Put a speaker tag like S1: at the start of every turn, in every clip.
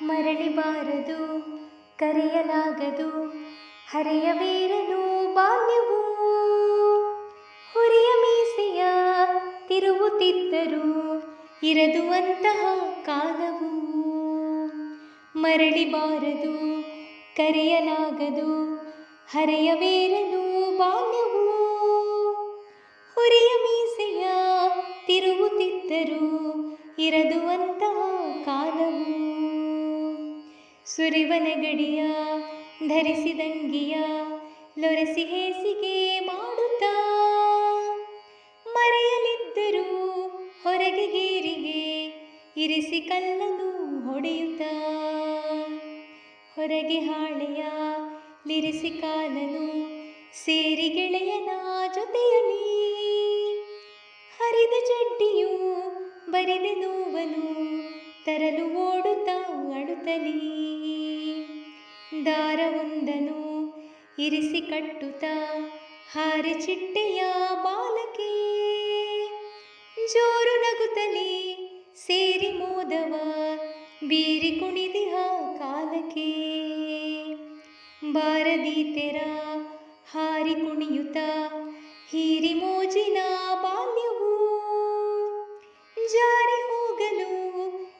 S1: ಮರಳಿ ಬಾರದು ಕರೆಯಲಾಗದು ಹರೆಯವೇರಲು ಬಾಲ್ಯವು. ಹುರಿಯ ಮೀಸೆಯ ತಿರುವುತ್ತಿದ್ದರೂ ಇರದು ಅಂತಹ ಕಾಲವು. ಮರಳಿ ಬಾರದು ಕರೆಯಲಾಗದು ಹರೆಯವೇರಲು ಬಾಲ್ಯವು. ಹುರಿಯ ಮೀಸೆಯ ತಿರುವುತ್ತಿದ್ದರೂ ಇರದು ಅಂತಹ ಕಾಲವು. ಸುರಿವ ನೆಗಡಿಯ ಧರಿಸಿದಂಗಿಯ ಲೊರೆಸಿ ಹೇಸಿಗೆ ಮಾಡುತ್ತಾ ಮರೆಯಲಿದ್ದರೂ ಹೊರಗೆ ಗೇರಿಗೆ ಇರಿಸಿ ಕಲ್ಲನು ಹೊಡೆಯುತ್ತಾ. ಹೊರಗೆ ಹಾಳೆಯ ಲಿರಿಸಿ ಕಾಲನು ಸೇರಿ ಗೆಳೆಯನ ಜೊತೆಯಲ್ಲಿ ಹರಿದ ಚಡ್ಡಿಯು ಬರಿದ ನೋವನು ತರಲು ಓಡುತ್ತಾ ಅಳುತ್ತಲೀ. ದಾರವೊಂದನು ಇರಿಸಿ ಕಟ್ಟುತ್ತಾ ಹಾರೆ ಚಿಟ್ಟೆಯ ಬಾಲಕೆ ಜೋರು ನಗುತ್ತಲೀ ಸೇರಿ ಮೋದವ ಬೀರಿ ಕುಣಿದಿಹ ಕಾಲಕ್ಕೆ. ಬಾರದಿ ತೆರ ಹಾರಿ ಕುಣಿಯುತ್ತಾ ಹೀರಿ ಮೋಜಿನ ಬಾಲ್ಯವು. ಜಾರಿ ಹೋಗಲು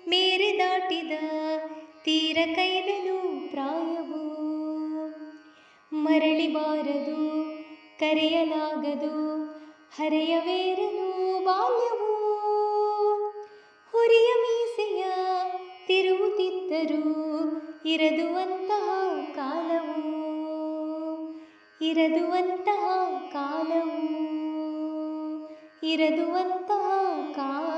S1: ಮೇರೆ ದಾಟಿದ ತೀರ ಕೈದಲು ಪ್ರಾಯವು. ಮರಳಿ ಬಾರದು ಕರೆಯಲಾಗದು ಹರೆಯವೇರಲು ಬಾಲ್ಯವು. ಹುರಿಯ ಮೀಸೆಯ ತಿರುವುತ್ತಿದ್ದರೂ ಇರದು ಅಂತಹ ಕಾಲವು. ಇರದು ಅಂತಹ ಕಾಲವು. ಇರದು ಅಂತಹ ಕಾಲ.